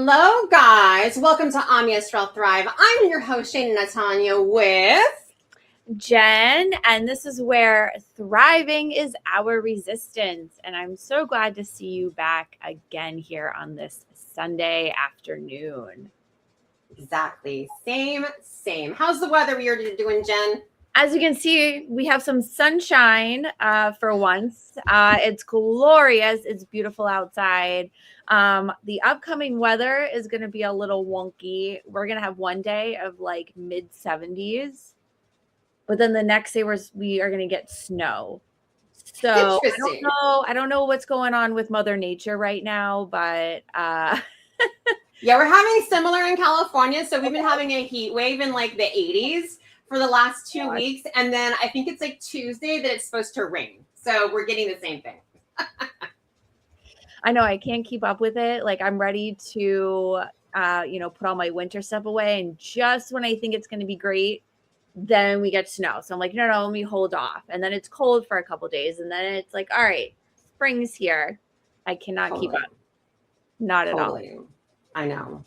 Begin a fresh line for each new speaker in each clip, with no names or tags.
Hello, guys. Welcome to Am Yisrael Thrive. I'm your host, Shane Natanya, with
Jen, and this is where thriving is our resistance. And I'm so glad to see you back again here on this Sunday afternoon.
Exactly. Same. How's the weather you're doing, Jen?
As you can see, we have some sunshine for once. It's glorious. It's beautiful outside. The upcoming weather is going to be a little wonky. We're going to have one day of like mid 70s, but then the next day we are going to get snow. So
Interesting.
I don't know what's going on with Mother Nature right now, but
yeah, we're having similar in California. So we've been having a heat wave in like the 80s for the last 2 weeks. And then I think it's like Tuesday that it's supposed to rain. So we're getting the same thing.
I know I can't keep up with it. Like I'm ready to, put all my winter stuff away. And just when I think it's going to be great, then we get snow. So I'm like, no, let me hold off. And then it's cold for a couple days. And then it's like, all right, spring's here. I cannot keep up. Not at all.
I know.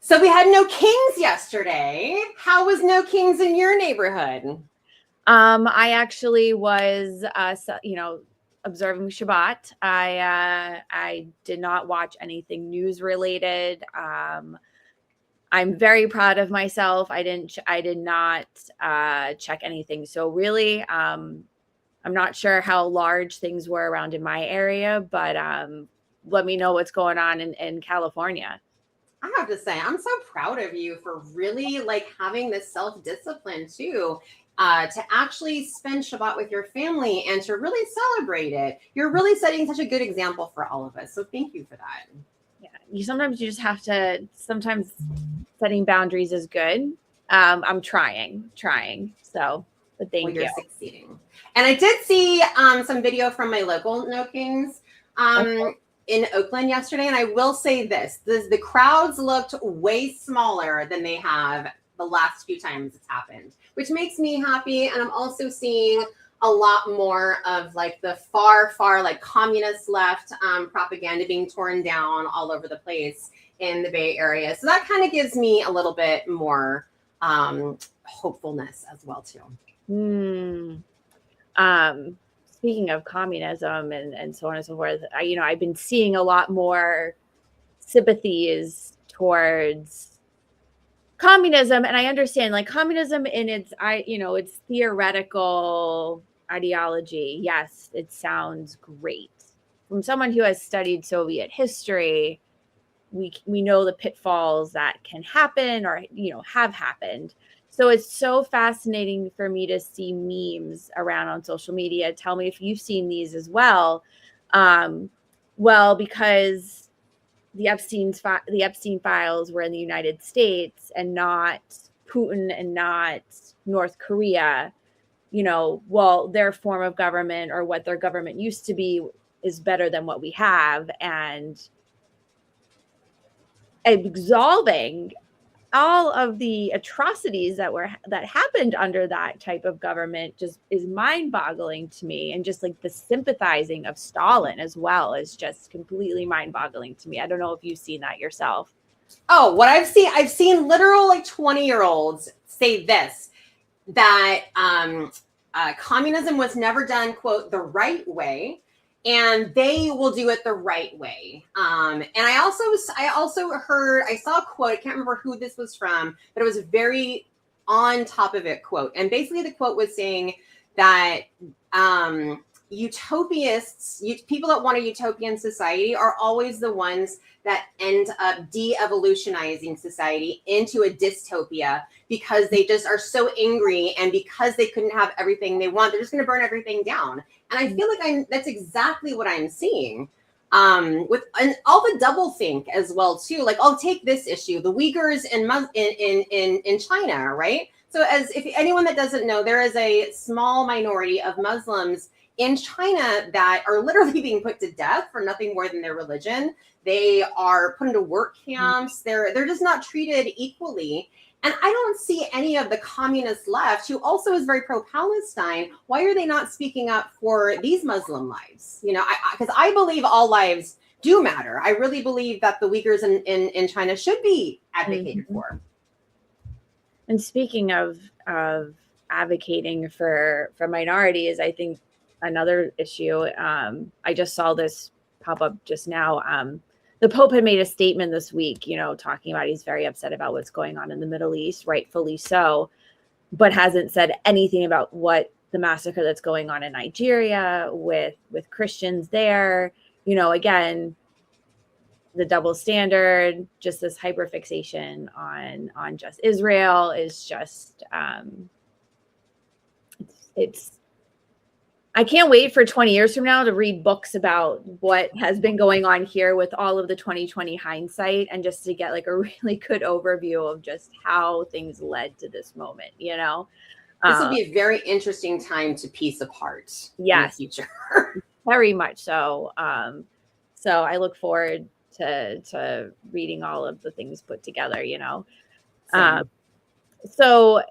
So we had no kings yesterday. How was no kings in your neighborhood?
I actually was, observing Shabbat. I did not watch anything news related. I'm very proud of myself. I did not check anything. So really, I'm not sure how large things were around in my area, but let me know what's going on in California.
I have to say, I'm so proud of you for really like having this self-discipline too, to actually spend Shabbat with your family and to really celebrate it. You're really setting such a good example for all of us. So thank you for that.
Yeah, sometimes you just have to, sometimes setting boundaries is good. I'm trying. So, but thank you.
You're succeeding. And I did see some video from my local No Kings in Oakland yesterday. And I will say the crowds looked way smaller than they have the last few times it's happened, which makes me happy. And I'm also seeing a lot more of like the far like communist left propaganda being torn down all over the place in the Bay Area. So that kind of gives me a little bit more hopefulness as well too.
Speaking of communism and so on and so forth, I've been seeing a lot more sympathies towards communism, and I understand like communism in its theoretical ideology. Yes, it sounds great. From someone who has studied Soviet history, we know the pitfalls that can happen or have happened. So it's so fascinating for me to see memes around on social media. Tell me if you've seen these as well. Because the Epstein files were in the United States and not Putin and not North Korea, their form of government or what their government used to be is better than what we have, and absolving all of the atrocities that happened under that type of government just is mind-boggling to me. And just like the sympathizing of Stalin as well is just completely mind-boggling to me. I don't know if you've seen that yourself.
Oh, what I've seen literal like 20-year-olds say this, that communism was never done, quote, the right way, and they will do it the right way. And I also heard, I saw a quote, I can't remember who this was from, but it was a very on top of it quote. And basically the quote was saying that utopists, people that want a utopian society are always the ones that end up de-evolutionizing society into a dystopia because they just are so angry, and because they couldn't have everything they want, they're just going to burn everything down. And I feel like that's exactly what I'm seeing with all the double think as well too. Like, I'll take this issue, the Uyghurs in China, right? So if anyone that doesn't know, there is a small minority of Muslims in China that are literally being put to death for nothing more than their religion. They are put into work camps. They're just not treated equally. And I don't see any of the communist left, who also is very pro-Palestine. Why are they not speaking up for these Muslim lives? Because I believe all lives do matter. I really believe that the Uyghurs in China should be advocated for.
And speaking of advocating for minorities, I think another issue, I just saw this pop up just now. The Pope had made a statement this week, talking about he's very upset about what's going on in the Middle East, rightfully so, but hasn't said anything about what the massacre that's going on in Nigeria with Christians there. Again, the double standard, just this hyperfixation on just Israel is just it's I can't wait for 20 years from now to read books about what has been going on here with all of the 2020 hindsight, and just to get like a really good overview of just how things led to this moment,
This will be a very interesting time to piece apart.
Yes,
in the future.
Very much so. So I look forward to reading all of the things put together, So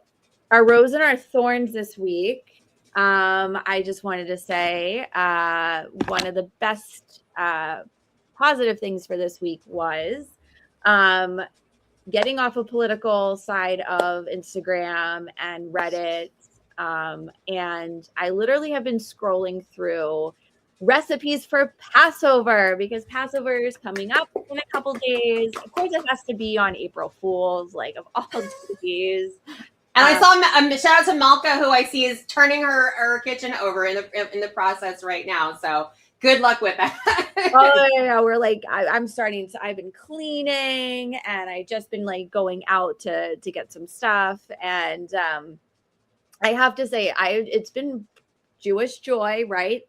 our rose and our thorns this week. I just wanted to say one of the best positive things for this week was getting off a political side of Instagram and Reddit. And I literally have been scrolling through recipes for Passover, because Passover is coming up in a couple days. Of course, it has to be on April Fool's, like of all days.
And I saw shout out to Malka, who I see is turning her kitchen over in the process right now. So good luck with that.
Oh yeah, we're like I've been cleaning, and I just been like going out to get some stuff, and I have to say it's been Jewish joy, right?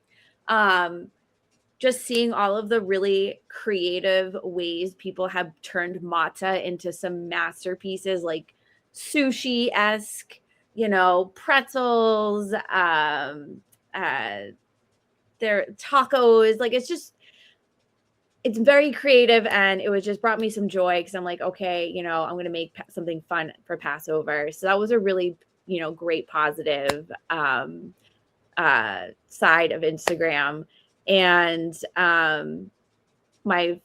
Just seeing all of the really creative ways people have turned matzah into some masterpieces, like sushi-esque, pretzels, their tacos. Like it's very creative, and it was just brought me some joy, because I'm like, okay, I'm going to make something fun for Passover. So that was a really, great positive side of Instagram. And my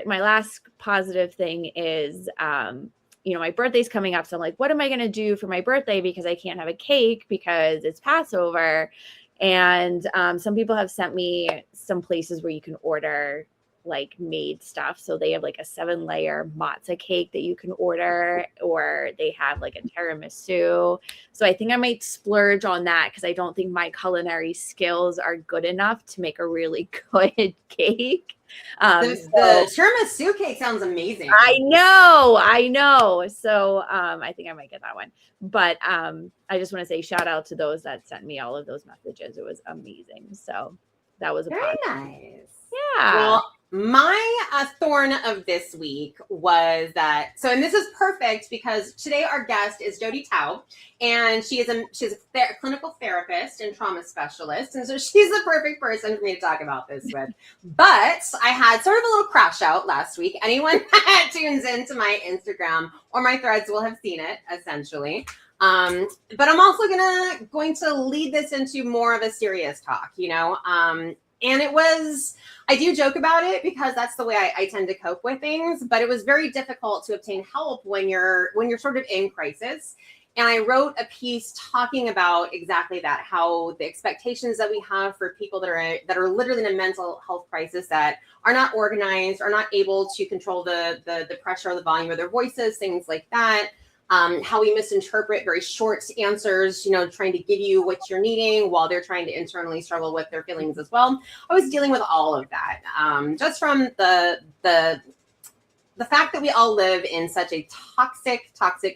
last positive thing is, my birthday's coming up. So I'm like, what am I going to do for my birthday? Because I can't have a cake because it's Passover. And some people have sent me some places where you can order like made stuff. So they have like a 7-layer matzah cake that you can order, or they have like a tiramisu. So I think I might splurge on that, because I don't think my culinary skills are good enough to make a really good cake.
The tiramisu cake sounds amazing.
I know. So I think I might get that one. But I just want to say shout out to those that sent me all of those messages. It was amazing. So that was
very nice.
Yeah.
Well, my thorn of this week was that, and this is perfect because today our guest is Jodi Taub, and she's a clinical therapist and trauma specialist, and so she's the perfect person for me to talk about this with. But I had sort of a little crash out last week. Anyone that tunes into my Instagram or my threads will have seen it, essentially. But I'm also going to lead this into more of a serious talk, and it was, I do joke about it because that's the way I tend to cope with things, but it was very difficult to obtain help when you're sort of in crisis. And I wrote a piece talking about exactly that, how the expectations that we have for people that are literally in a mental health crisis, that are not organized, are not able to control the pressure or the volume of their voices, things like that. How we misinterpret very short answers, trying to give you what you're needing while they're trying to internally struggle with their feelings as well. I was dealing with all of that, just from the fact that we all live in such a toxic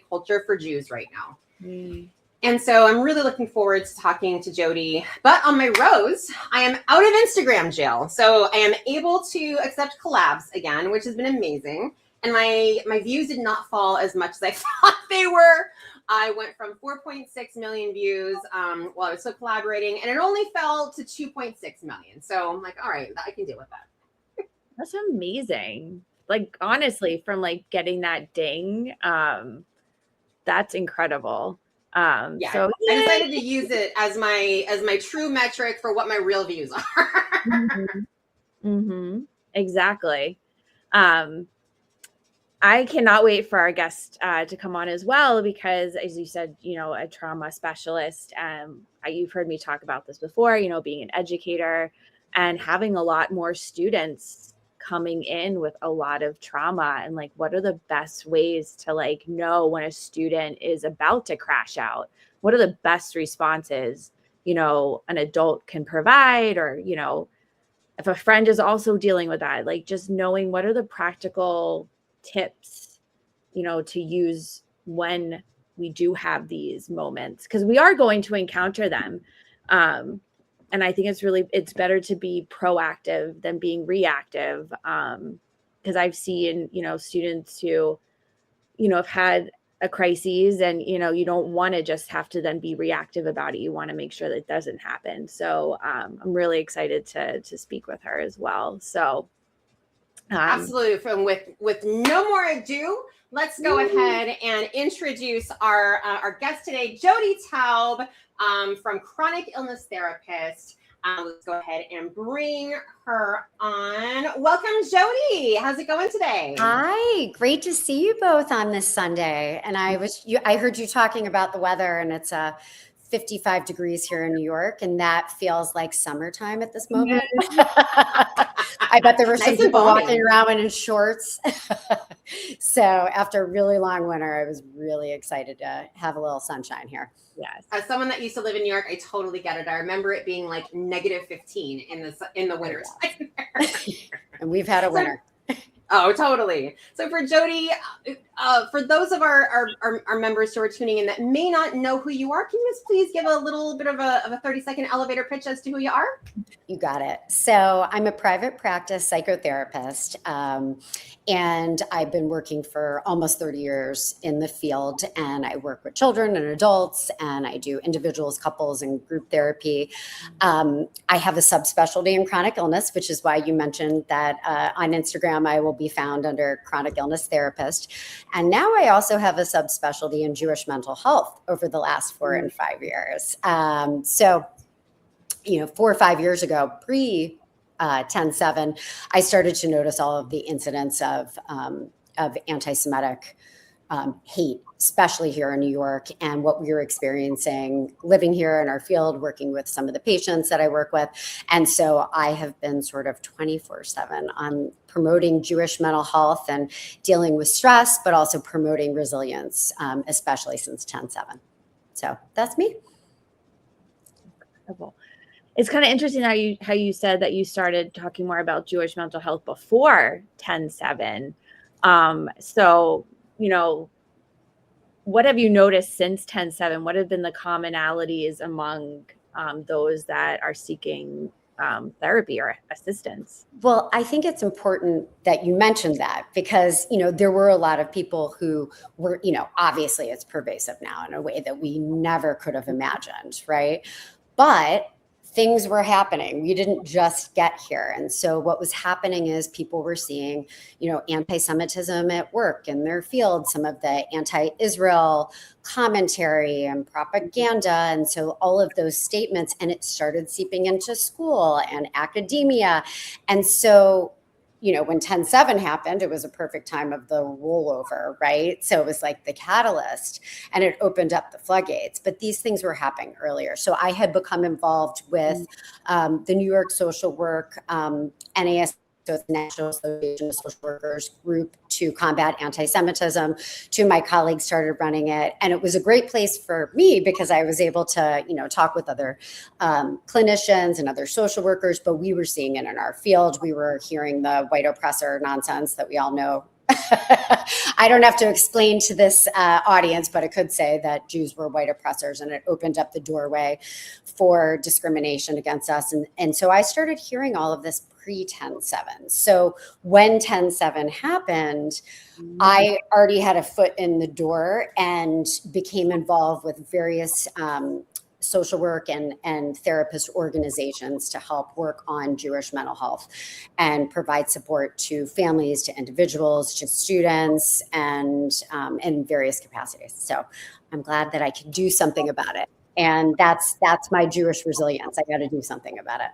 culture for Jews right now. Mm. And so I'm really looking forward to talking to Jodi. But on my rose, I am out of Instagram jail. So I am able to accept collabs again, which has been amazing. And my views did not fall as much as I thought they were. I went from 4.6 million views while I was still collaborating, and it only fell to 2.6 million. So I'm like, all right, I can deal with that.
That's amazing. Like, honestly, from like getting that ding, that's incredible.
Yeah, so I decided to use it as my true metric for what my real views are.
Mm-hmm. Exactly. Um, I cannot wait for our guest to come on as well, because as you said, a trauma specialist, you've heard me talk about this before, being an educator and having a lot more students coming in with a lot of trauma, and like, what are the best ways to like know when a student is about to crash out? What are the best responses, an adult can provide, or, if a friend is also dealing with that, like just knowing what are the practical tips, to use when we do have these moments, because we are going to encounter them. And I think it's better to be proactive than being reactive. Because I've seen, students who, have had a crisis, and, you don't want to just have to then be reactive about it. You want to make sure that it doesn't happen. So I'm really excited to speak with her as well. So
absolutely. From with no more ado, let's go ahead and introduce our guest today, Jodi Taub, from Chronic Illness Therapist. Let's go ahead and bring her on. Welcome, Jodi. How's it going today?
Hi, great to see you both on this Sunday. And I heard you talking about the weather, and it's 55 degrees here in New York, and that feels like summertime at this moment. I bet there were some people walking around in shorts. So after a really long winter, I was really excited to have a little sunshine here.
Yes. As someone that used to live in New York, I totally get it. I remember it being like -15 in the winter time.
And we've had a winter.
Oh, totally. So for Jodi, for those of our members who are tuning in that may not know who you are, can you just please give a little bit of a 30-second elevator pitch as to who you are?
You got it. So I'm a private practice psychotherapist, and I've been working for almost 30 years in the field, and I work with children and adults, and I do individuals, couples, and group therapy. I have a subspecialty in chronic illness, which is why you mentioned that on Instagram I will be found under Chronic Illness Therapist. And now I also have a subspecialty in Jewish mental health over the last 4 and 5 years. So 4 or 5 years ago, pre 10/7, I started to notice all of the incidents of anti-Semitic hate, especially here in New York, and what we were experiencing living here in our field, working with some of the patients that I work with. And so I have been sort of 24/7 on promoting Jewish mental health and dealing with stress, but also promoting resilience, especially since 10/7. So that's me.
Incredible. It's kind of interesting how you said that you started talking more about Jewish mental health before 10/7. So, what have you noticed since 10/7? What have been the commonalities among those that are seeking therapy or assistance?
Well, I think it's important that you mentioned that, because, there were a lot of people who were, obviously it's pervasive now in a way that we never could have imagined, right? But things were happening. We didn't just get here. And so what was happening is people were seeing, anti-Semitism at work in their field, some of the anti-Israel commentary and propaganda. And so all of those statements, and it started seeping into school and academia. And so when 10/7 happened, it was a perfect time of the rollover, right? So it was like the catalyst, and it opened up the floodgates. But these things were happening earlier. So I had become involved with the New York Social Work, NAS, so it's the National Association of Social Workers group to combat anti-Semitism. Two of my colleagues started running it, and it was a great place for me because I was able to, talk with other clinicians and other social workers, but we were seeing it in our field. We were hearing the white oppressor nonsense that we all know. I don't have to explain to this audience, but I could say that Jews were white oppressors, and it opened up the doorway for discrimination against us. And so I started hearing all of this pre-10/7. So when 10/7 happened, I already had a foot in the door and became involved with various social work and therapist organizations to help work on Jewish mental health and provide support to families, to individuals, to students, and in various capacities. So I'm glad that I could do something about it. And that's my Jewish resilience. I got to do something about it.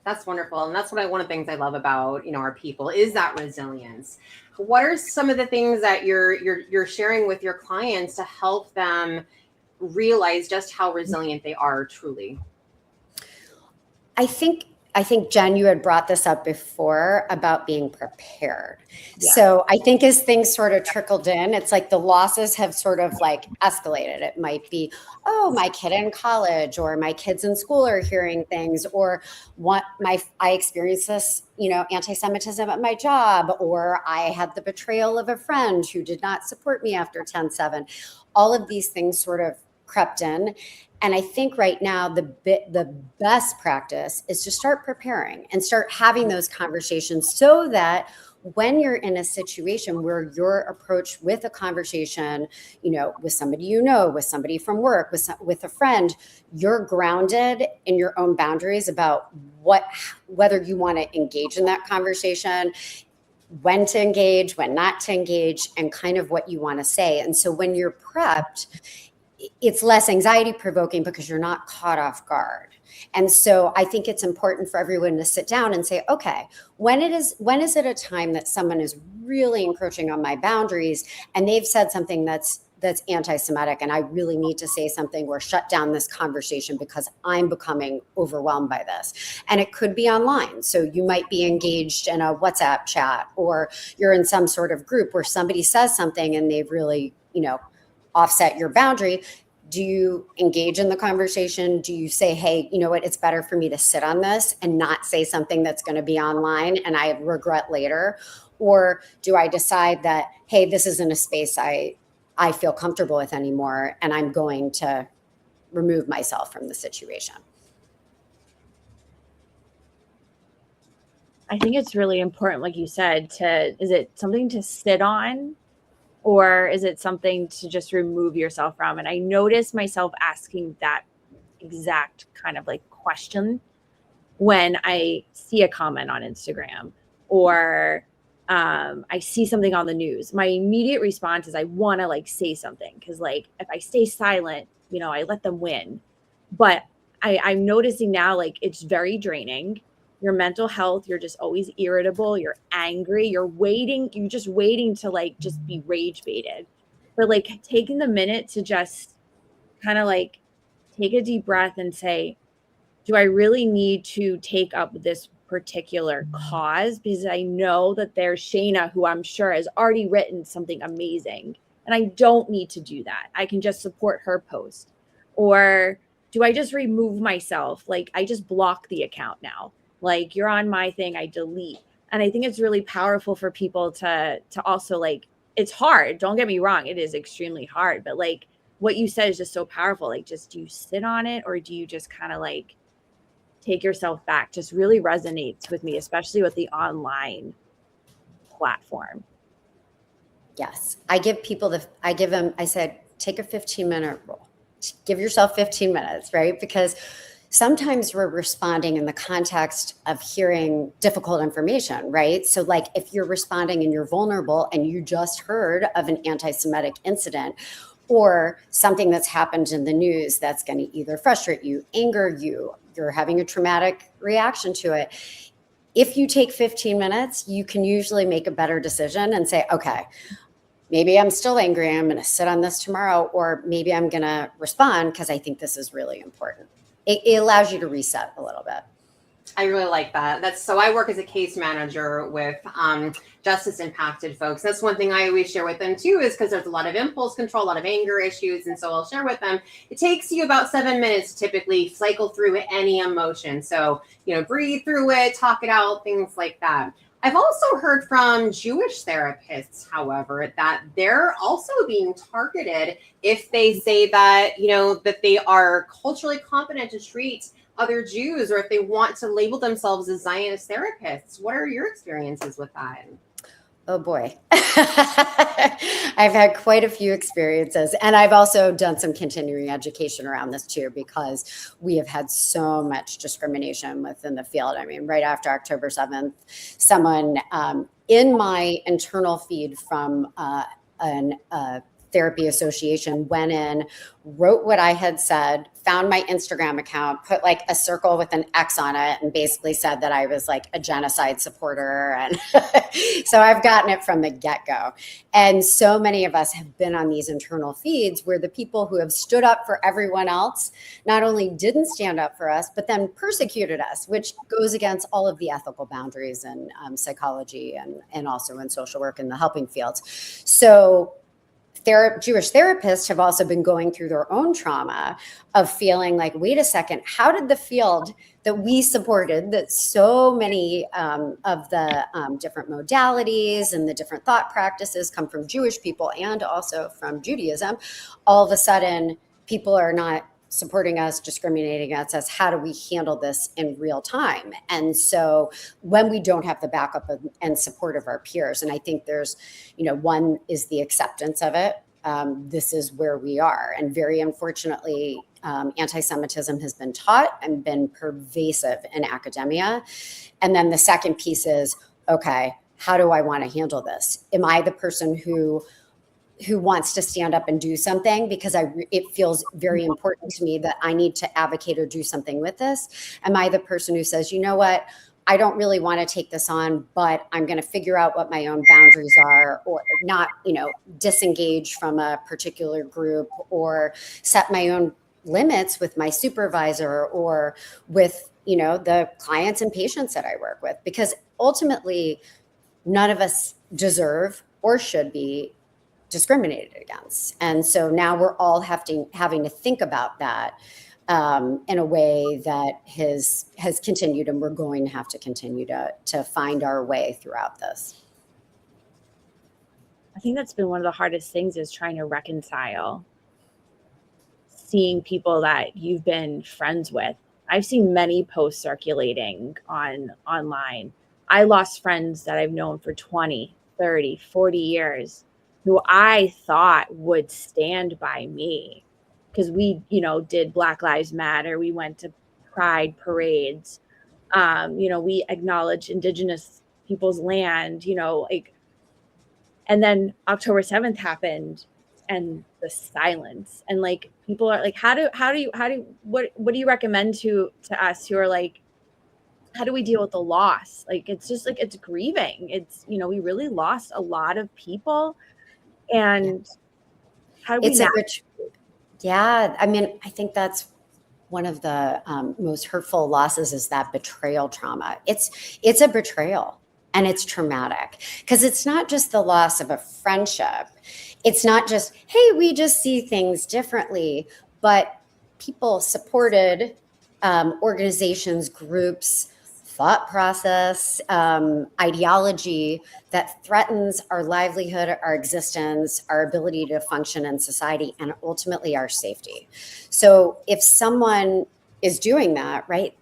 That's wonderful. And that's one of the things I love about, our people is that resilience. What are some of the things that you're sharing with your clients to help them realize just how resilient they are truly?
I think Jen, you had brought this up before about being prepared.
Yeah.
So I think as things sort of trickled in, it's like the losses have sort of like escalated. It might be, oh, my kid in college, or my kids in school are hearing things, or I experienced this, anti-Semitism at my job, or I had the betrayal of a friend who did not support me after 10/7. All of these things sort of crept in. And I think right now the best practice is to start preparing and start having those conversations, so that when you're in a situation where your approach with a conversation, with somebody, with somebody from work, with a friend, you're grounded in your own boundaries about whether you want to engage in that conversation, when to engage, when not to engage, and kind of what you want to say. And so when you're prepped, it's less anxiety provoking because you're not caught off guard. And so I think it's important for everyone to sit down and say, okay, when is it a time that someone is really encroaching on my boundaries and they've said something that's anti-Semitic, and I really need to say something or shut down this conversation because I'm becoming overwhelmed by this. And it could be online. So you might be engaged in a WhatsApp chat, or you're in some sort of group where somebody says something and they've really, offset your boundary. Do you engage in the conversation? Do you say, hey, you know what, it's better for me to sit on this and not say something that's going to be online and I regret later? Or do I decide that, hey, this isn't a space I feel comfortable with anymore, and I'm going to remove myself from the situation?
I think it's really important, like you said, is it something to sit on, or is it something to just remove yourself from? And I noticed myself asking that exact kind of like question when I see a comment on Instagram, or I see something on the news. My immediate response is I want to like say something, because like if I stay silent, I let them win. But I'm noticing now, like, it's very draining. Your mental health, you're just always irritable, you're angry, you're just waiting to like just be rage baited. But like taking the minute to just kind of like take a deep breath and say, do I really need to take up this particular cause? Because I know that there's Shayna, who I'm sure has already written something amazing, and I don't need to do that. I can just support her post. Or do I just remove myself? Like, I just block the account now. Like, you're on my thing, I delete. And I think it's really powerful for people to also, like, it's hard. Don't get me wrong. It is extremely hard. But like what you said is just so powerful. Like, just, do you sit on it, or do you just kind of like take yourself back? Just really resonates with me, especially with the online platform.
Yes. I said, take a 15-minute rule. Give yourself 15 minutes, right? Because sometimes we're responding in the context of hearing difficult information, right? So like if you're responding and you're vulnerable and you just heard of an anti-Semitic incident or something that's happened in the news that's going to either frustrate you, anger you, you're having a traumatic reaction to it. If you take 15 minutes, you can usually make a better decision and say, okay, maybe I'm still angry, I'm going to sit on this tomorrow, or maybe I'm going to respond because I think this is really important. It allows you to reset a little bit.
I really like that. So I work as a case manager with justice impacted folks. That's one thing I always share with them too, is because there's a lot of impulse control, a lot of anger issues. And so I'll share with them, it takes you about 7 minutes to typically cycle through any emotion. So, breathe through it, talk it out, things like that. I've also heard from Jewish therapists, however, that they're also being targeted if they say that, that they are culturally competent to treat other Jews, or if they want to label themselves as Zionist therapists. What are your experiences with that?
Oh boy. I've had quite a few experiences, and I've also done some continuing education around this too, because we have had so much discrimination within the field. I mean, right after October 7th, someone in my internal feed from an therapy association went in, wrote what I had said, found my Instagram account, put like a circle with an X on it, and basically said that I was like a genocide supporter. And so I've gotten it from the get-go. And so many of us have been on these internal feeds where the people who have stood up for everyone else not only didn't stand up for us, but then persecuted us, which goes against all of the ethical boundaries in psychology and also in social work in the helping fields. So Jewish therapists have also been going through their own trauma of feeling like, wait a second, how did the field that we supported, that so many of the different modalities and the different thought practices come from Jewish people and also from Judaism, all of a sudden people are not supporting us, discriminating against us? How do we handle this in real time? And so when we don't have the backup and support of our peers, and I think there's, one is the acceptance of it. This is where we are. And very unfortunately, anti-Semitism has been taught and been pervasive in academia. And then the second piece is, okay, how do I want to handle this? Am I the person who wants to stand up and do something because it feels very important to me that I need to advocate or do something with this? Am I the person who says, you know what, I don't really want to take this on, but I'm going to figure out what my own boundaries are, or not, disengage from a particular group, or set my own limits with my supervisor or with, the clients and patients that I work with, because ultimately none of us deserve or should be discriminated against. And so now we're all having to think about that in a way that has continued, and we're going to have to continue to find our way throughout this.
I think that's been one of the hardest things, is trying to reconcile seeing people that you've been friends with. I've seen many posts circulating online. I lost friends that I've known for 20, 30, 40 years who I thought would stand by me, because we, did Black Lives Matter. We went to Pride parades. We acknowledged Indigenous people's land, and then October 7th happened, and the silence, and like, people are like, what do you recommend to us who are like, how do we deal with the loss? Like, it's just like, it's grieving. It's, we really lost a lot of people. And how do we
yeah, I mean, I think that's one of the most hurtful losses, is that betrayal trauma. It's a betrayal, and it's traumatic, because it's not just the loss of a friendship. It's not just, hey, we just see things differently, but people supported, organizations, groups, thought process, ideology that threatens our livelihood, our existence, our ability to function in society, and ultimately our safety. So if someone is doing that, right,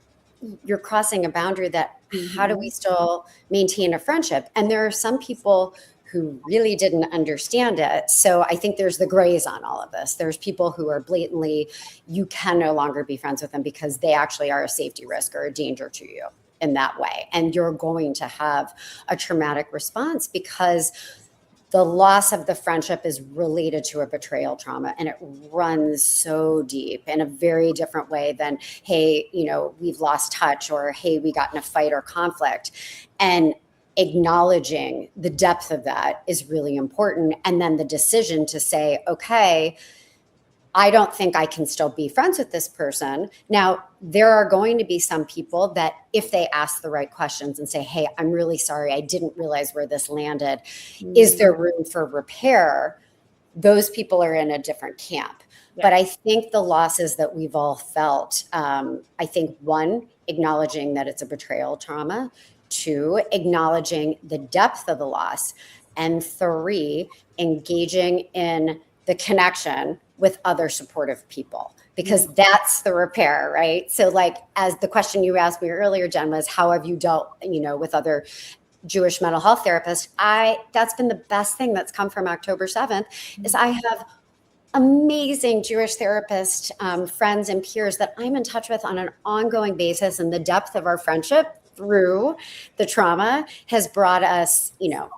you're crossing a boundary that, how do we still maintain a friendship? And there are some people who really didn't understand it. So I think there's the grays on all of this. There's people who are blatantly, you can no longer be friends with them because they actually are a safety risk or a danger to you in that way. And you're going to have a traumatic response, because the loss of the friendship is related to a betrayal trauma, and it runs so deep in a very different way than, hey, we've lost touch, or hey, we got in a fight or conflict. And acknowledging the depth of that is really important. And then the decision to say, okay, I don't think I can still be friends with this person. Now, there are going to be some people that, if they ask the right questions and say, hey, I'm really sorry, I didn't realize where this landed. Is there room for repair? Those people are in a different camp. Yeah. But I think the losses that we've all felt, I think, one, acknowledging that it's a betrayal trauma; two, acknowledging the depth of the loss; and three, engaging in the connection with other supportive people, because that's the repair, right? So like, as the question you asked me earlier, Jen, was how have you dealt, with other Jewish mental health therapists? That's been the best thing that's come from October 7th, is I have amazing Jewish therapist friends and peers that I'm in touch with on an ongoing basis, and the depth of our friendship through the trauma has brought us,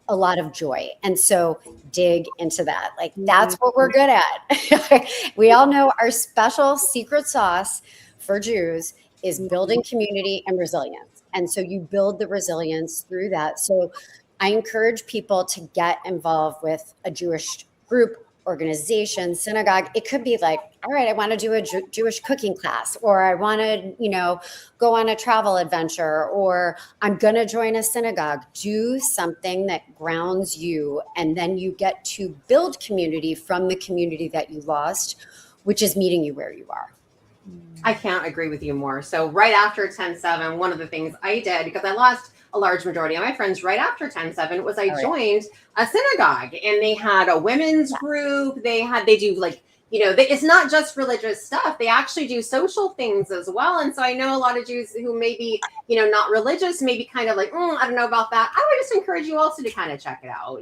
a lot of joy. And so dig into that. Like, that's what we're good at. We all know our special secret sauce for Jews is building community and resilience. And so you build the resilience through that. So I encourage people to get involved with a Jewish group, organization, synagogue. It could be like, all right, I want to do a Jewish cooking class, or I want to, go on a travel adventure, or I'm going to join a synagogue. Do something that grounds you, and then you get to build community from the community that you lost, which is meeting you where you are.
I can't agree with you more. So right after 10/7, one of the things I did, because I lost a large majority of my friends right after 10/7, was I joined a synagogue, and they had a women's group. They do like, it's not just religious stuff. They actually do social things as well. And so I know a lot of Jews who may be, not religious, maybe kind of like, I don't know about that. I would just encourage you also to kind of check it out,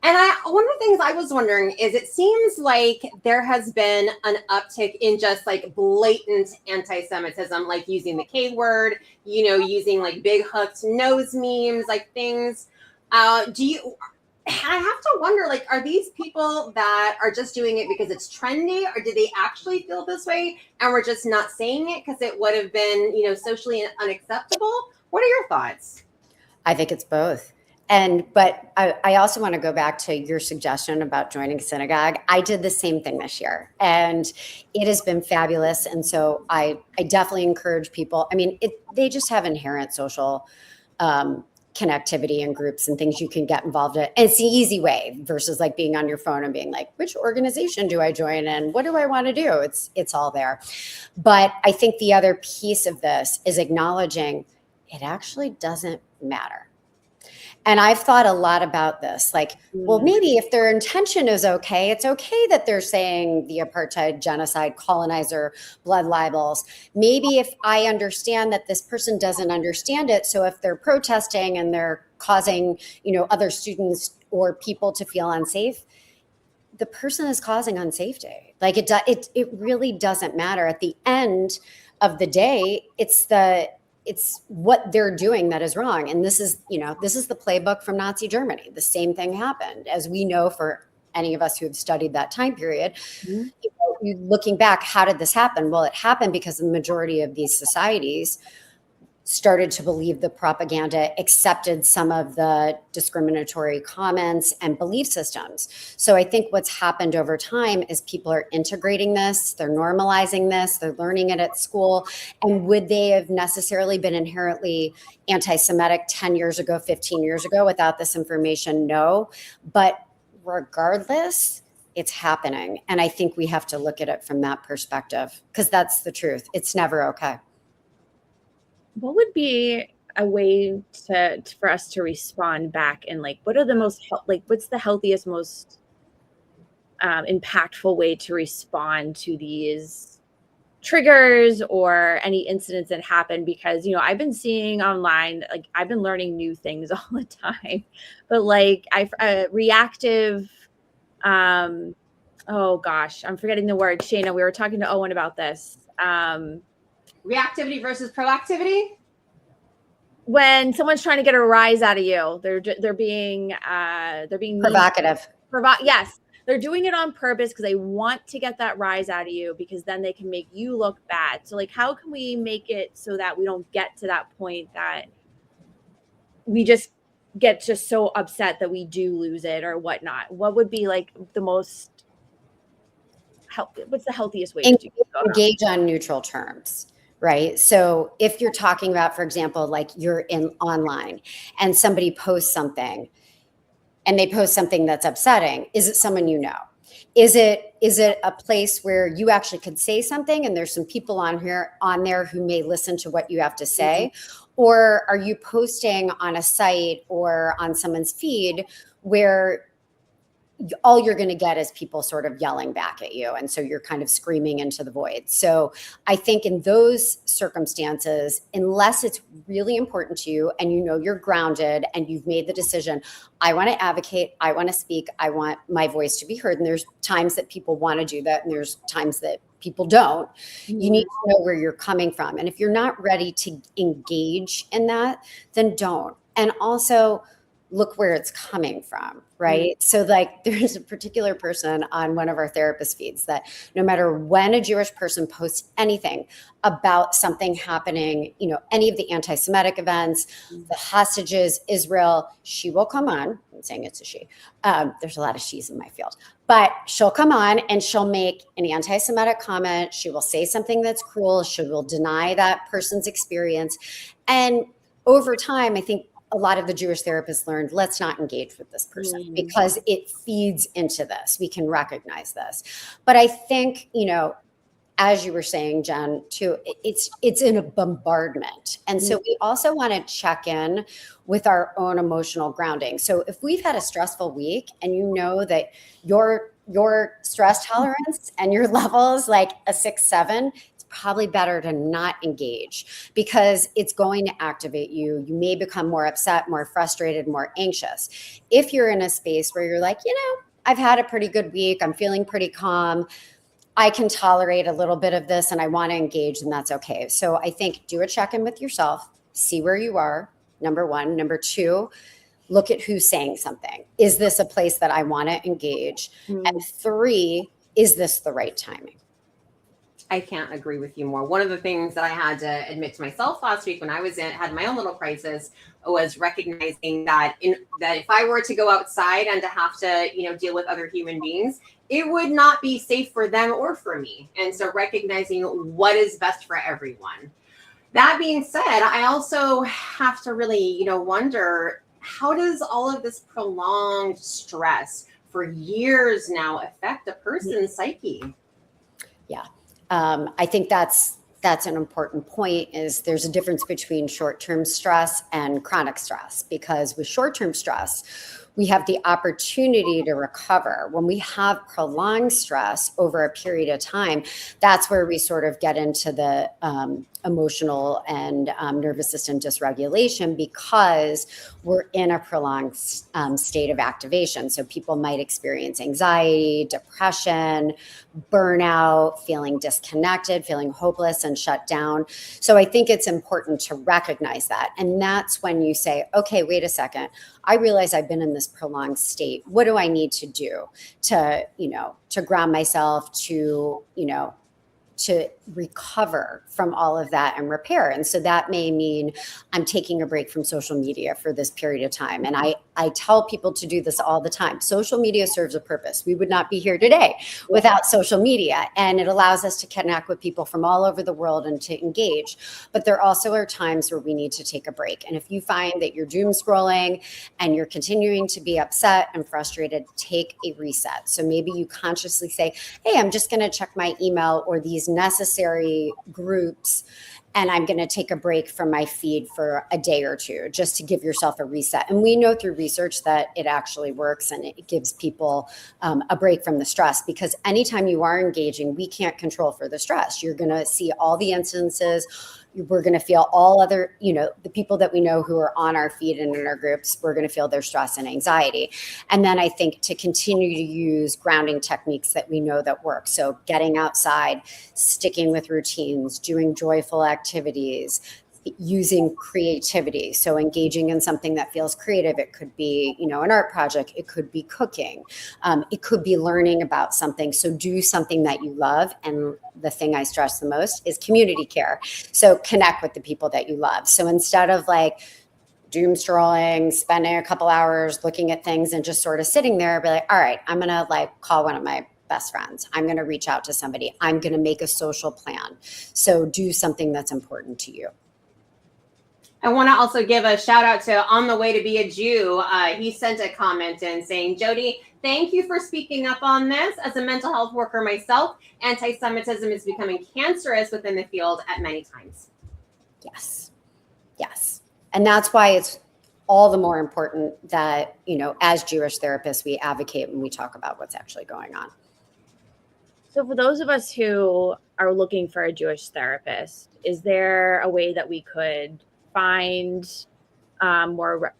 And one of the things I was wondering is, it seems like there has been an uptick in just like blatant anti-Semitism, like using the K word, using like big hooked nose memes, like things. I have to wonder, like, are these people that are just doing it because it's trendy, or do they actually feel this way and we're just not saying it because it would have been, socially unacceptable? What are your thoughts?
I think it's both. But I also want to go back to your suggestion about joining a synagogue. I did the same thing this year, and it has been fabulous. And so I definitely encourage people. I mean, they just have inherent social connectivity and groups and things you can get involved in. And it's the easy way versus like being on your phone and being like, which organization do I join and what do I want to do? It's all there. But I think the other piece of this is acknowledging it actually doesn't matter. And I've thought a lot about this, like, well, maybe if their intention is okay, it's okay that they're saying the apartheid, genocide, colonizer, blood libels. Maybe if I understand that this person doesn't understand it, so if they're protesting and they're causing, other students or people to feel unsafe, the person is causing unsafety. Like it really doesn't matter. At the end of the day, it's what they're doing that is wrong. And this is the playbook from Nazi Germany. The same thing happened, as we know, for any of us who have studied that time period. Looking back, how did this happen? Well, it happened because the majority of these societies started to believe the propaganda, accepted some of the discriminatory comments and belief systems. So I think what's happened over time is people are integrating this, they're normalizing this, they're learning it at school. And would they have necessarily been inherently anti-Semitic 10 years ago, 15 years ago without this information? No. But regardless, it's happening. And I think we have to look at it from that perspective, because that's the truth. It's never okay.
What would be a way for us to respond back, and like, what are the most what's the healthiest, most impactful way to respond to these triggers or any incidents that happen? Because I've been seeing online, like, I've been learning new things all the time, but like reactive, oh gosh, I'm forgetting the word. Shayna, we were talking to Owen about this.
Reactivity versus proactivity.
When someone's trying to get a rise out of you, they're being
provocative.
Yes, they're doing it on purpose because they want to get that rise out of you, because then they can make you look bad. So like, how can we make it so that we don't get to that point that we just get so upset that we do lose it or whatnot? What would be like the most what's the healthiest way to
engage on neutral terms? Right. So if you're talking about, for example, like you're online and somebody posts something and they post something that's upsetting, is it someone you know? Is it a place where you actually could say something and there's some people on there who may listen to what you have to say? Mm-hmm. Or are you posting on a site or on someone's feed where all you're going to get is people sort of yelling back at you. And so you're kind of screaming into the void. So I think in those circumstances, unless it's really important to you and you're grounded and you've made the decision, I want to advocate, I want to speak, I want my voice to be heard. And there's times that people want to do that. And there's times that people don't.
Mm-hmm.
You need to know where you're coming from. And if you're not ready to engage in that, then don't. And also look where it's coming from, right?
Mm-hmm.
So like there's a particular person on one of our therapist feeds that no matter when a Jewish person posts anything about something happening, any of the anti-Semitic events, the hostages, Israel, she will come on. I'm saying it's a she. There's a lot of she's in my field, but she'll come on and she'll make an anti-Semitic comment. She will say something that's cruel. She will deny that person's experience. And over time, I think a lot of the Jewish therapists learned, let's not engage with this person because it feeds into this. We can recognize this. But I think, as you were saying, Jen, too, it's in a bombardment. And so we also want to check in with our own emotional grounding. So if we've had a stressful week and you know that your stress tolerance and your levels like a 6-7, probably better to not engage because it's going to activate you. You may become more upset, more frustrated, more anxious. If you're in a space where you're like, I've had a pretty good week, I'm feeling pretty calm, I can tolerate a little bit of this and I want to engage, and that's okay. So I think do a check-in with yourself, see where you are, number one. Number two, look at who's saying something. Is this a place that I want to engage? And three, is this the right timing?
I can't agree with you more. One of the things that I had to admit to myself last week when I had my own little crisis was recognizing that if I were to go outside and to have to, deal with other human beings, it would not be safe for them or for me. And so recognizing what is best for everyone. That being said, I also have to really, wonder, how does all of this prolonged stress for years now affect a person's psyche?
Yeah. I think that's an important point. Is there's a difference between short-term stress and chronic stress, because with short-term stress, we have the opportunity to recover. When we have prolonged stress over a period of time, that's where we sort of get into the emotional and nervous system dysregulation, because we're in a prolonged state of activation. So people might experience anxiety, depression, burnout, feeling disconnected, feeling hopeless and shut down. So I think it's important to recognize that. And that's when you say, okay, wait a second. I realize I've been in this prolonged state. What do I need to do to ground myself, to recover from all of that and repair? And so that may mean I'm taking a break from social media for this period of time. And I tell people to do this all the time. Social media serves a purpose. We would not be here today without social media. And it allows us to connect with people from all over the world and to engage. But there also are times where we need to take a break. And if you find that you're doom scrolling and you're continuing to be upset and frustrated, take a reset. So maybe you consciously say, hey, I'm just going to check my email or these necessary groups, and I'm going to take a break from my feed for a day or two, just to give yourself a reset. And we know through research that it actually works, and it gives people a break from the stress, because anytime you are engaging, we can't control for the stress. You're going to see all the instances. We're going to feel all other, the people that we know who are on our feed and in our groups, we're going to feel their stress and anxiety. And then I think to continue to use grounding techniques that we know that work. So getting outside, sticking with routines, doing joyful activities, using creativity. So engaging in something that feels creative. It could be, an art project. It could be cooking. It could be learning about something. So do something that you love. And the thing I stress the most is community care. So connect with the people that you love. So instead of like doom scrolling, spending a couple hours looking at things and just sort of sitting there, be like, all right, I'm going to call one of my best friends. I'm going to reach out to somebody. I'm going to make a social plan. So do something that's important to you.
I want to also give a shout out to On the Way to Be a Jew. He sent a comment in saying, Jodi, thank you for speaking up on this. As a mental health worker myself, anti-Semitism is becoming cancerous within the field at many times.
Yes. And that's why it's all the more important that, as Jewish therapists, we advocate when we talk about what's actually going on.
So for those of us who are looking for a Jewish therapist, is there a way that we could find more,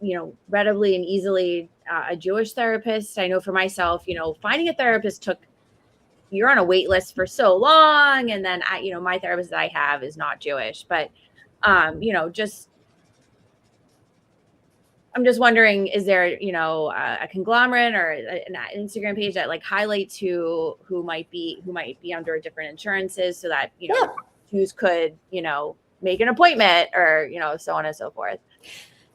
readily and easily a Jewish therapist? I know for myself, finding a therapist took you're on a wait list for so long. And then my therapist that I have is not Jewish, but I'm just wondering, is there, a conglomerate or an Instagram page that like highlights who might be under different insurances so that, Jews could, make an appointment or, so on and so forth.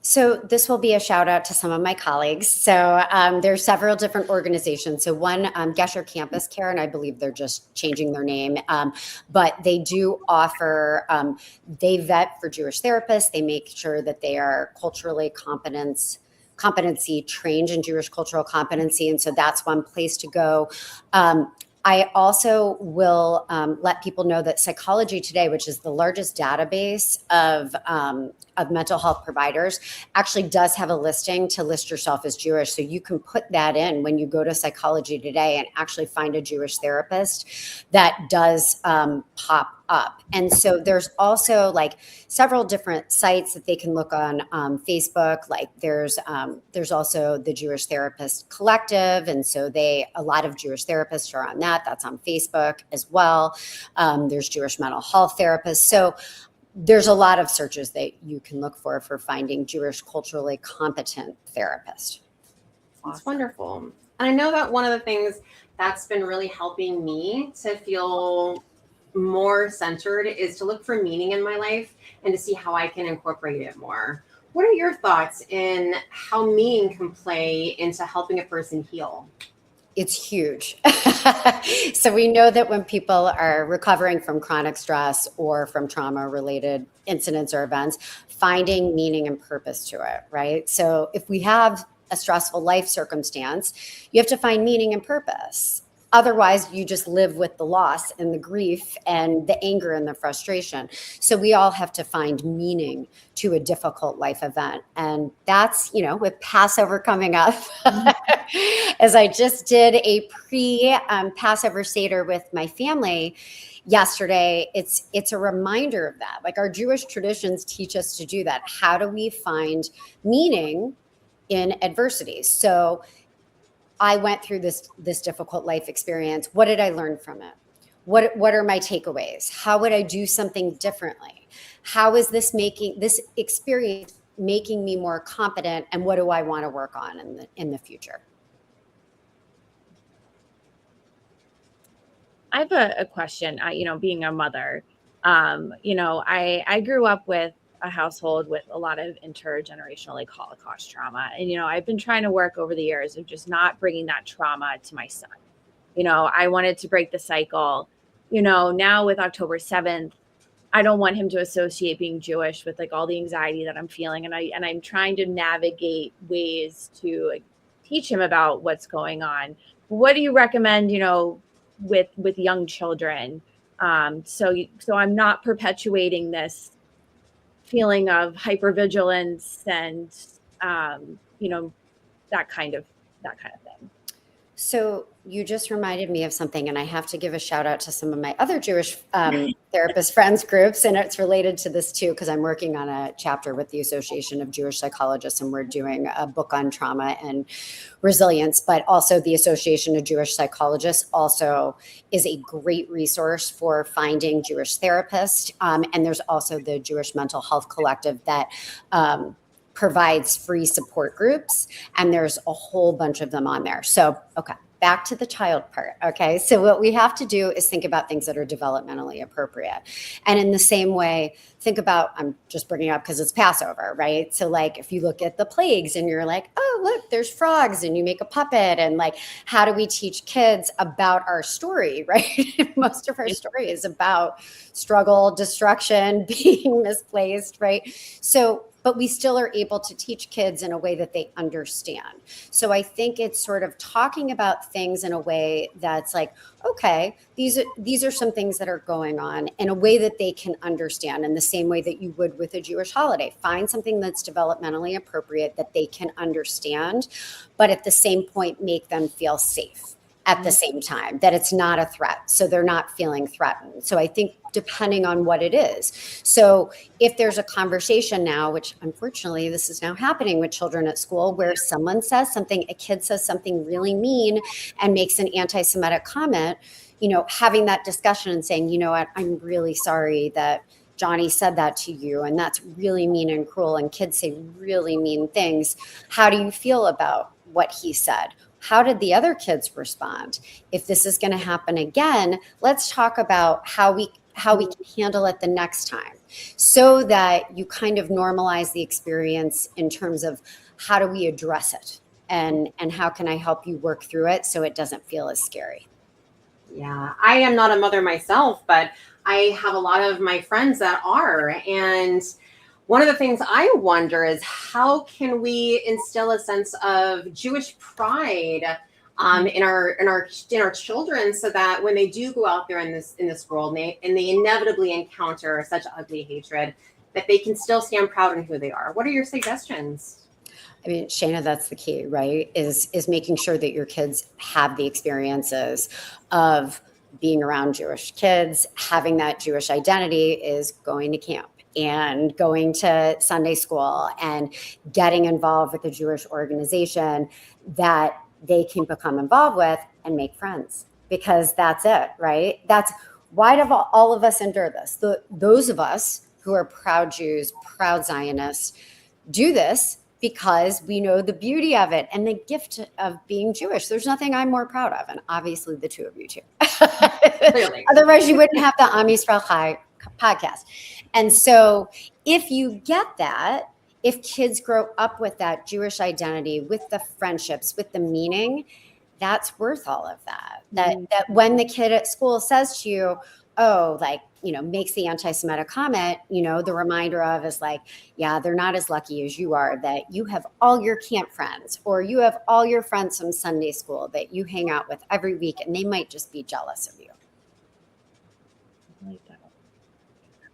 So this will be a shout out to some of my colleagues. So there's several different organizations. So one, Gesher Campus Care, and I believe they're just changing their name, but they do offer, they vet for Jewish therapists. They make sure that they are culturally competency trained in Jewish cultural competency. And so that's one place to go. I also will let people know that Psychology Today, which is the largest database of mental health providers, actually does have a listing to list yourself as Jewish. So you can put that in when you go to Psychology Today and actually find a Jewish therapist that does pop up. And so there's also like several different sites that they can look on Facebook. Like there's also the Jewish Therapist Collective. And so a lot of Jewish therapists are on that. That's on Facebook as well. There's Jewish mental health therapists. So there's a lot of searches that you can look for finding Jewish culturally competent therapists.
That's wonderful. And I know that one of the things that's been really helping me to feel more centered is to look for meaning in my life and to see how I can incorporate it more. What are your thoughts in how meaning can play into helping a person heal?
It's huge. So we know that when people are recovering from chronic stress or from trauma-related incidents or events, finding meaning and purpose to it, right? So if we have a stressful life circumstance, you have to find meaning and purpose. Otherwise, you just live with the loss and the grief and the anger and the frustration. So we all have to find meaning to a difficult life event. And that's, with Passover coming up, as I just did a pre-Passover Seder with my family yesterday, it's a reminder of that. Like our Jewish traditions teach us to do that. How do we find meaning in adversity? So I went through this difficult life experience. What did I learn from it? What are my takeaways? How would I do something differently? How is this experience making me more competent? And what do I want to work on in the future?
I have a question. Being a mother, I grew up with a household with a lot of intergenerational like Holocaust trauma. And, I've been trying to work over the years of just not bringing that trauma to my son. I wanted to break the cycle. Now with October 7th, I don't want him to associate being Jewish with like all the anxiety that I'm feeling. And I'm trying to navigate ways to teach him about what's going on. What do you recommend, with young children? So I'm not perpetuating this feeling of hypervigilance and that kind of thing.
So you just reminded me of something, and I have to give a shout out to some of my other Jewish therapist friends groups, and it's related to this too, because I'm working on a chapter with the Association of Jewish Psychologists, and we're doing a book on trauma and resilience, but also the Association of Jewish Psychologists also is a great resource for finding Jewish therapists. And there's also the Jewish Mental Health Collective that provides free support groups, and there's a whole bunch of them on there. So, okay, back to the child part. Okay, so what we have to do is think about things that are developmentally appropriate. And in the same way, think about, I'm just bringing it up because it's Passover, right? So like if you look at the plagues and you're like, oh, look, there's frogs, and you make a puppet, and like, how do we teach kids about our story, right? Most of our story is about struggle, destruction, being misplaced, right? So, but we still are able to teach kids in a way that they understand. So I think it's sort of talking about things in a way that's like, okay, these are some things that are going on in a way that they can understand, in the same way that you would with a Jewish holiday. Find something that's developmentally appropriate that they can understand, but at the same point, make them feel safe at the same time, that it's not a threat. So they're not feeling threatened. So I think depending on what it is. So if there's a conversation now, which unfortunately this is now happening with children at school, where a kid says something really mean and makes an anti-Semitic comment, having that discussion and saying, you know what, I'm really sorry that Johnny said that to you, and that's really mean and cruel, and kids say really mean things. How do you feel about what he said? How did the other kids respond? If this is going to happen again, let's talk about how we can handle it the next time, so that you kind of normalize the experience in terms of how do we address it, and how can I help you work through it so it doesn't feel as scary.
Yeah, I am not a mother myself, but I have a lot of my friends that are. And one of the things I wonder is, how can we instill a sense of Jewish pride in our children, so that when they do go out there in this world, and they inevitably encounter such ugly hatred, that they can still stand proud in who they are. What are your suggestions?
I mean, Shayna, that's the key, right? Is making sure that your kids have the experiences of being around Jewish kids, having that Jewish identity, is going to camp and going to Sunday school and getting involved with a Jewish organization that they can become involved with and make friends, because that's it, right? That's why do all of us endure this? Those of us who are proud Jews, proud Zionists, do this because we know the beauty of it and the gift of being Jewish. There's nothing I'm more proud of, and obviously the two of you too.
Clearly.
Otherwise, you wouldn't have the Am Yisrael Thrive podcast. And so if you get that, if kids grow up with that Jewish identity, with the friendships, with the meaning, that's worth all of that. That when the kid at school says to you, oh, like, makes the anti-Semitic comment, the reminder of is like, yeah, they're not as lucky as you are, that you have all your camp friends, or you have all your friends from Sunday school that you hang out with every week, and they might just be jealous of you.
I like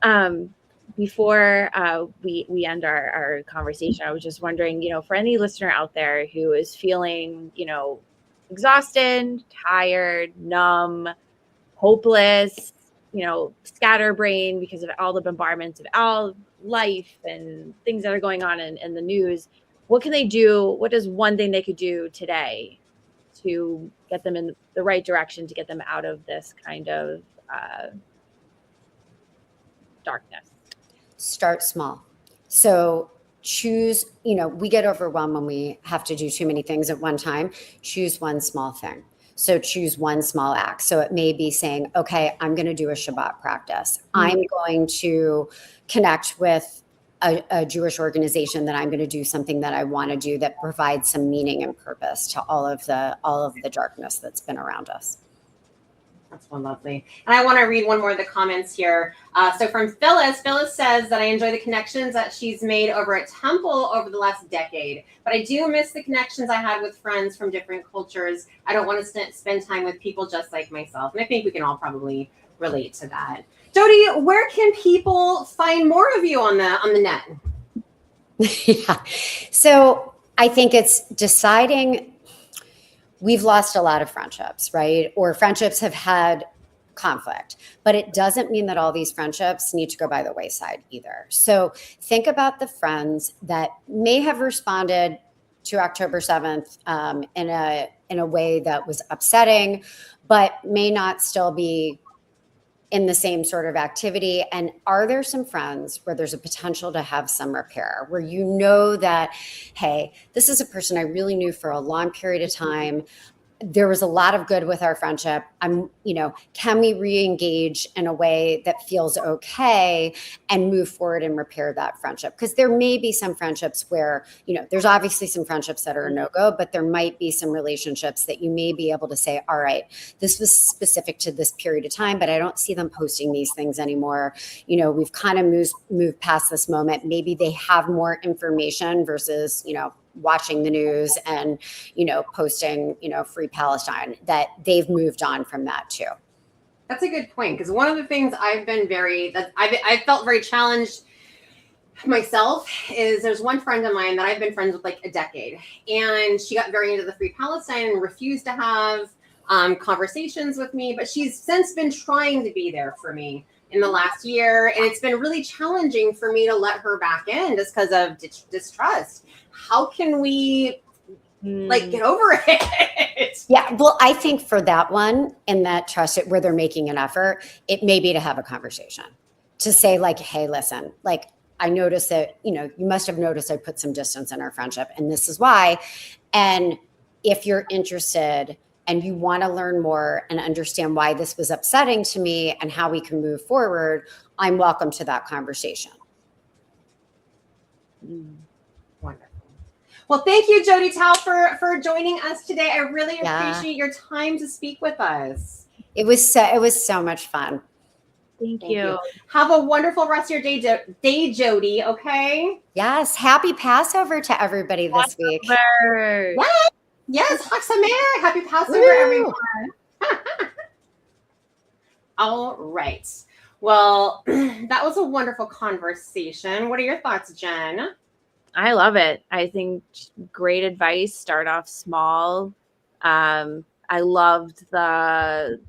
that. Before we end our conversation, I was just wondering, for any listener out there who is feeling, exhausted, tired, numb, hopeless, scatterbrained because of all the bombardments of all life and things that are going on in the news, what can they do? What is one thing they could do today to get them in the right direction, to get them out of this kind of darkness?
Start small. So choose, we get overwhelmed when we have to do too many things at one time. Choose one small thing. So choose one small act. So it may be saying, okay, I'm going to do a Shabbat practice. I'm going to connect with a Jewish organization that I'm going to do something that I want to do that provides some meaning and purpose to all of the darkness that's been around us.
That's one lovely. And I want to read one more of the comments here. So from Phyllis says that I enjoy the connections that she's made over at Temple over the last decade, but I do miss the connections I had with friends from different cultures. I don't want to spend time with people just like myself. And I think we can all probably relate to that. Jodi, where can people find more of you on the net?
Yeah. So I think it's deciding. We've lost a lot of friendships, right? Or friendships have had conflict, but it doesn't mean that all these friendships need to go by the wayside either. So think about the friends that may have responded to October 7th in a way that was upsetting, but may not still be in the same sort of activity. And are there some friends where there's a potential to have some repair, where you know that, hey, this is a person I really knew for a long period of time. There was a lot of good with our friendship. Can we re-engage in a way that feels okay and move forward and repair that friendship? Because there may be some friendships where, there's obviously some friendships that are a no-go, but there might be some relationships that you may be able to say, all right, this was specific to this period of time, but I don't see them posting these things anymore. We've kind of moved past this moment. Maybe they have more information versus, watching the news and, posting, free Palestine, that they've moved on from that too.
That's a good point. Because one of the things I've felt very challenged myself is, there's one friend of mine that I've been friends with like a decade, and she got very into the free Palestine and refused to have conversations with me, but she's since been trying to be there for me in the last year. And it's been really challenging for me to let her back in just because of distrust. How can we Like, get over it.
Yeah. Well, I think for that one in that trust it where they're making an effort, it may be to have a conversation to say like, hey, listen, like I noticed that, you must have noticed I put some distance in our friendship and this is why. And if you're interested and you want to learn more and understand why this was upsetting to me and how we can move forward, I'm welcome to that conversation.
Wonderful. Well, thank you, Jodi Taub, for joining us today. I really appreciate your time to speak with us.
It was so much fun.
Thank you.
Have a wonderful rest of your day, Jodi. Okay.
Yes. Happy Passover to everybody this week.
Yes. Chag Sameach. Happy Passover, everyone. All right. Well, that was a wonderful conversation. What are your thoughts, Jen?
I love it. I think great advice. Start off small. I loved the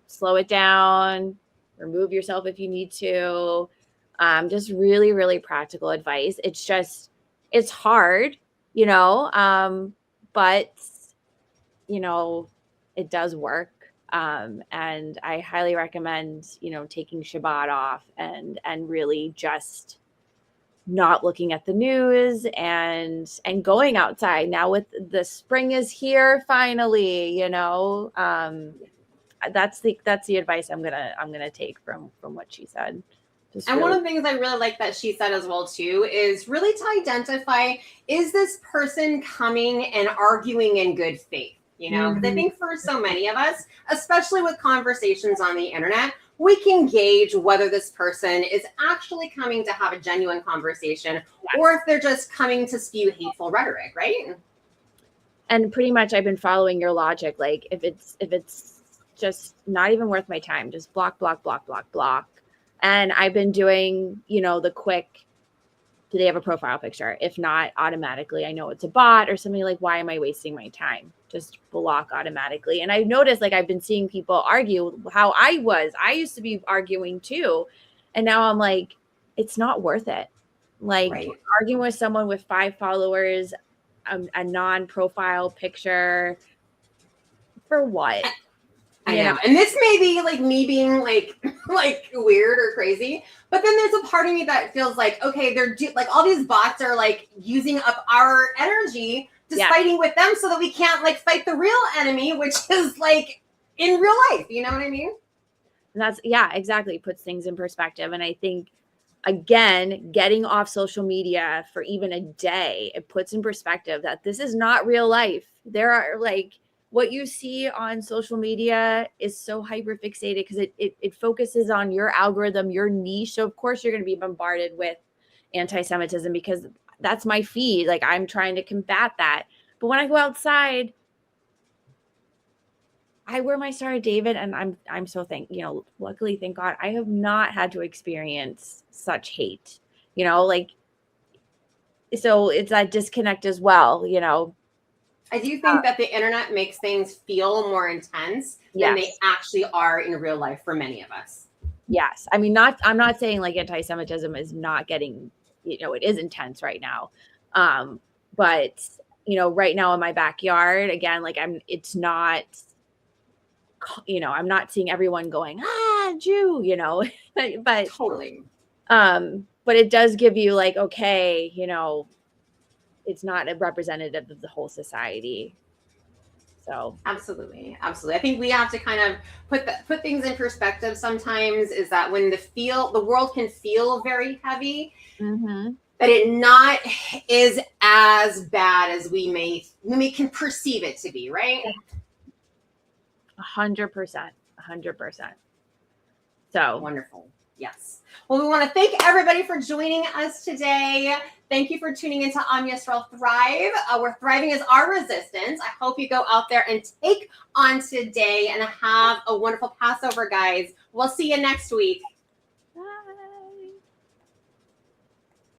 slow it down, remove yourself if you need to. Just really, really practical advice. It's hard, but it does work. And I highly recommend, taking Shabbat off and really just not looking at the news and going outside. Now with the spring is here finally, that's the advice I'm gonna take from what she said.
One of the things I really like that she said as well too is really to identify, is this person coming and arguing in good faith? Because I think for so many of us, especially with conversations on the internet, we can gauge whether this person is actually coming to have a genuine conversation or if they're just coming to spew hateful rhetoric, right?
And pretty much I've been following your logic. Like if it's just not even worth my time, just block. And I've been doing, the quick, do they have a profile picture? If not, automatically, I know it's a bot or something. Like, why am I wasting my time? Just block automatically. And I've noticed, like, I've been seeing people argue how I used to be arguing too. And now I'm like, it's not worth it. Like arguing with someone with 5 followers, a non-profile picture, for what?
I know. And this may be like me being like weird or crazy, but then there's a part of me that feels like, okay, they're like all these bots are like using up our energy just fighting with them so that we can't like fight the real enemy, which is like in real life. You know what I mean?
And that's, exactly. Puts things in perspective. And I think, again, getting off social media for even a day, it puts in perspective that this is not real life. There are like, what you see on social media is so hyper fixated because it focuses on your algorithm, your niche. So of course you're going to be bombarded with anti-Semitism because that's my feed. Like I'm trying to combat that. But when I go outside, I wear my Star of David and I'm so luckily, thank God, I have not had to experience such hate, so it's that disconnect as well,
I do think that the internet makes things feel more intense than they actually are in real life for many of us.
Yes. I mean, I'm not saying like anti-Semitism is not getting, it is intense right now. But, right now in my backyard, again, like it's not, I'm not seeing everyone going, Jew, but
totally.
But it does give you like, okay, it's not a representative of the whole society. So
absolutely. I think we have to kind of put things in perspective sometimes, is that when the world can feel very heavy, that it not is as bad as we can perceive it to be, right?
100%. So
wonderful. Yes. Well, we want to thank everybody for joining us today. Thank you for tuning into Am Yisrael Thrive. Where thriving is our resistance. I hope you go out there and take on today and have a wonderful Passover, guys. We'll see you next week.